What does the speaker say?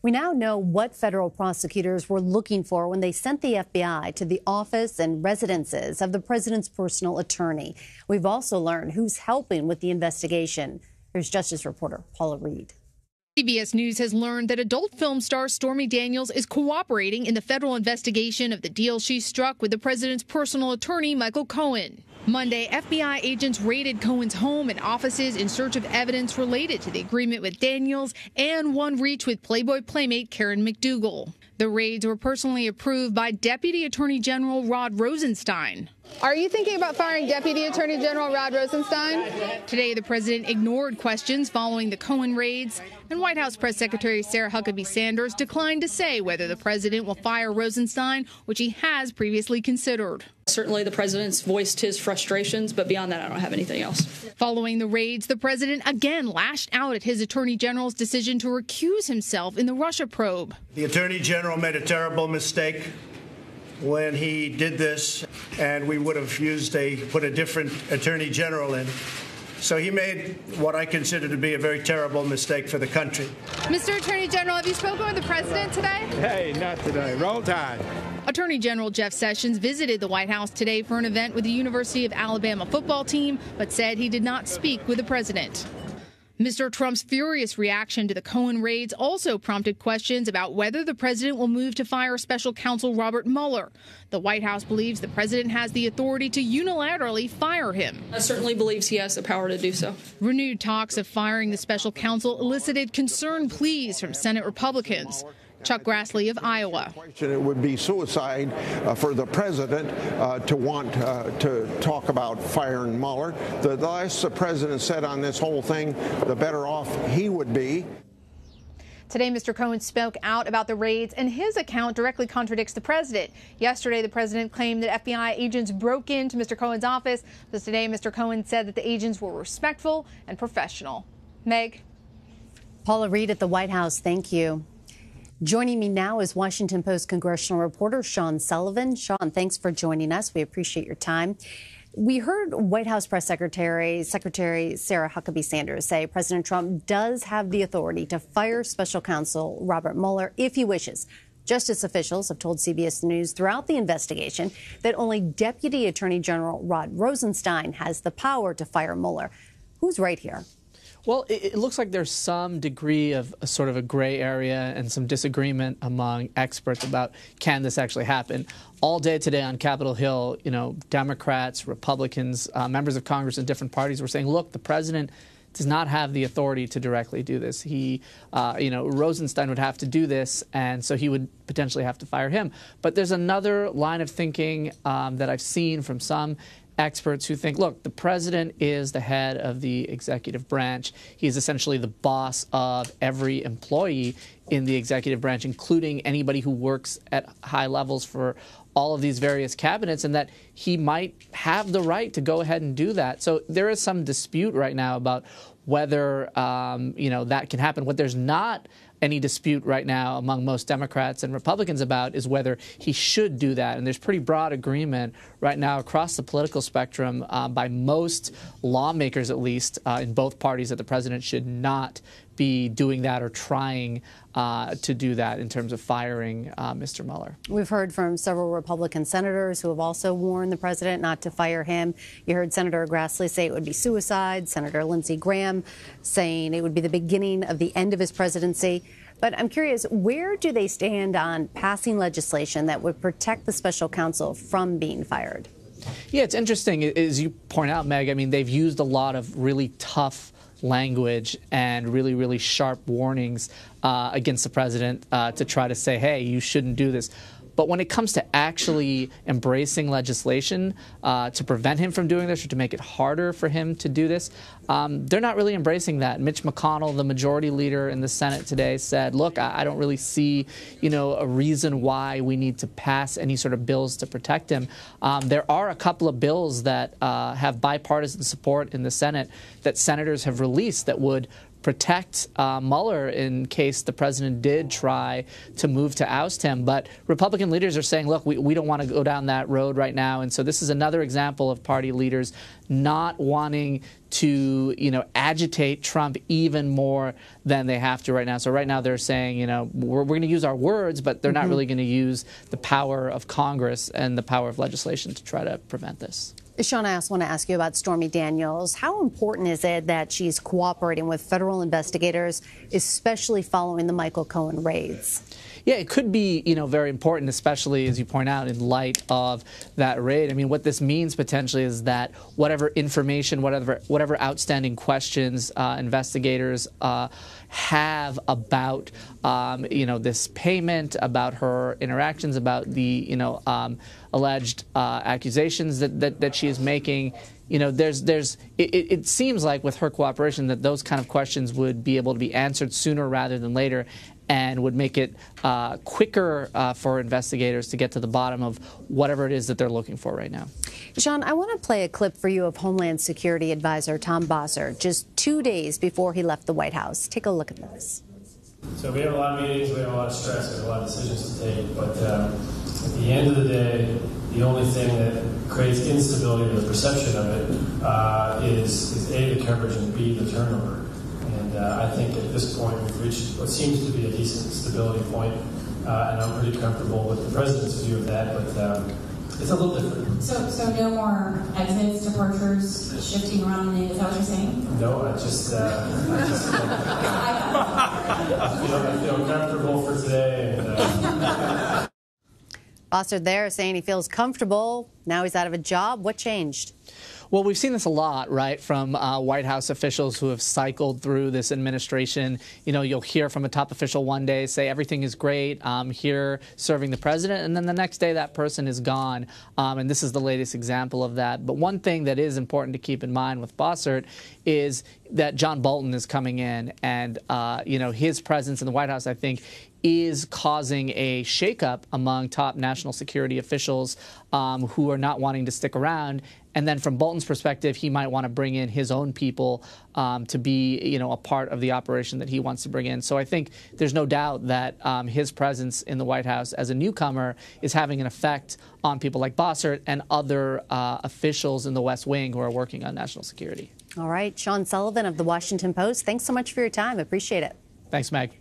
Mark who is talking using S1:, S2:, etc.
S1: We now know what federal prosecutors were looking for when they sent the FBI to the office and residences of the president's personal attorney. We've also learned who's helping with the investigation. Here's Justice reporter Paula Reed.
S2: CBS News has learned that adult film star Stormy Daniels is cooperating in the federal investigation of the deal she struck with the president's personal attorney, Michael Cohen. Monday, FBI agents raided Cohen's home and offices in search of evidence related to the agreement with Daniels and one reached with Playboy playmate Karen McDougal. The raids were personally approved by Deputy Attorney General Rod Rosenstein.
S3: Are you thinking about firing Deputy Attorney General Rod Rosenstein?
S2: Today, the president ignored questions following the Cohen raids, and White House Press Secretary Sarah Huckabee Sanders declined to say whether the president will fire Rosenstein, which he has previously considered.
S4: Certainly, the president's voiced his frustrations, but beyond that, I don't have anything else.
S2: Following the raids, the president again lashed out at his attorney general's decision to recuse himself in the Russia probe.
S5: The attorney general made a terrible mistake when he did this, and we would have put a different attorney general in. So he made what I consider to be a very terrible mistake for the country.
S3: Mr. Attorney General, have you spoken with the president today?
S6: Hey, not today. Roll Tide.
S2: Attorney General Jeff Sessions visited the White House today for an event with the University of Alabama football team, but said he did not speak with the president. Mr. Trump's furious reaction to the Cohen raids also prompted questions about whether the president will move to fire Special Counsel Robert Mueller. The White House believes the president has the authority to unilaterally fire him.
S4: I certainly believes he has the power to do so.
S2: Renewed talks of firing the special counsel elicited concerned pleas from Senate Republicans. Chuck Grassley of Iowa.
S7: It would be suicide for the president to want to talk about firing Mueller. The less the president said on this whole thing, the better off he would be.
S3: Today, Mr. Cohen spoke out about the raids, and his account directly contradicts the president. Yesterday, the president claimed that FBI agents broke into Mr. Cohen's office, but today, Mr. Cohen said that the agents were respectful and professional. Meg?
S1: Paula Reed at the White House, thank you. Joining me now is Washington Post congressional reporter Sean Sullivan. Sean, thanks for joining us. We appreciate your time. We heard White House Press Secretary Sarah Huckabee Sanders say President Trump does have the authority to fire Special Counsel Robert Mueller if he wishes. Justice officials have told CBS News throughout the investigation that only Deputy Attorney General Rod Rosenstein has the power to fire Mueller. Who's right here?
S8: Well, it looks like there's some degree of a sort of a gray area and some disagreement among experts about can this actually happen. All day today on Capitol Hill, Democrats, Republicans, members of Congress in different parties were saying, look, the president does not have the authority to directly do this. He, Rosenstein would have to do this, and so he would potentially have to fire him. But there's another line of thinking that I've seen from some experts who think, look, the president is the head of the executive branch. He is essentially the boss of every employee in the executive branch, including anybody who works at high levels for all of these various cabinets, and that he might have the right to go ahead and do that. So there is some dispute right now about whether, that can happen. What there's not any dispute right now among most Democrats and Republicans about is whether he should do that. And there's pretty broad agreement right now across the political spectrum by most lawmakers, at least, in both parties, that the president should not be doing that or trying to do that in terms of firing Mr. Mueller.
S1: We've heard from several Republican senators who have also warned the president not to fire him. You heard Senator Grassley say it would be suicide, Senator Lindsey Graham saying it would be the beginning of the end of his presidency. But I'm curious, where do they stand on passing legislation that would protect the special counsel from being fired?
S8: Yeah, it's interesting. As you point out, Meg, I mean, they've used a lot of really tough language and really, really sharp warnings against the president to try to say, hey, you shouldn't do this. But when it comes to actually embracing legislation to prevent him from doing this or to make it harder for him to do this, they're not really embracing that. Mitch McConnell, the majority leader in the Senate today, said, look, I don't really see, a reason why we need to pass any sort of bills to protect him. There are a couple of bills that have bipartisan support in the Senate that senators have released that would protect Mueller in case the president did try to move to oust him. But Republican leaders are saying, look, we don't want to go down that road right now. And so this is another example of party leaders not wanting to, agitate Trump even more than they have to right now. So right now they're saying, we're going to use our words, but they're not really going to use the power of Congress and the power of legislation to try to prevent this.
S1: Sean, I also want to ask you about Stormy Daniels. How important is it that she's cooperating with federal investigators, especially following the Michael Cohen raids?
S8: Yeah, it could be, very important, especially, as you point out, in light of that raid. I mean, what this means potentially is that whatever information, whatever outstanding questions investigators have about, this payment, about her interactions, about the, alleged accusations that she is making, it seems like with her cooperation that those kind of questions would be able to be answered sooner rather than later, and would make it quicker for investigators to get to the bottom of whatever it is that they're looking for right now.
S1: Sean, I want to play a clip for you of Homeland Security Advisor Tom Bossert just 2 days before he left the White House. Take a look at this.
S9: So we have a lot of meetings, we have a lot of stress, we have a lot of decisions to take, but at the end of the day, the only thing that creates instability, the perception of it, is A, the coverage, and B, the turnover. And I think at this point we've reached what seems to be a decent stability point, and I'm pretty comfortable with the president's view of that, but it's a little different.
S10: So no more exits, departures, shifting around the, is that what you're saying?
S9: No, I feel comfortable for today. And,
S1: Bossert there saying he feels comfortable. Now he's out of a job. What changed?
S8: Well, we've seen this a lot, right, from White House officials who have cycled through this administration. You'll hear from a top official one day say everything is great, I'm here serving the president, and then the next day that person is gone. And this is the latest example of that. But one thing that is important to keep in mind with Bossert is that John Bolton is coming in, and his presence in the White House, I think, is causing a shakeup among top national security officials who are not wanting to stick around. And then from Bolton's perspective, he might want to bring in his own people to be, a part of the operation that he wants to bring in. So I think there's no doubt that his presence in the White House as a newcomer is having an effect on people like Bossert and other officials in the West Wing who are working on national security.
S1: All right. Sean Sullivan of The Washington Post, thanks so much for your time. Appreciate it.
S8: Thanks, Meg.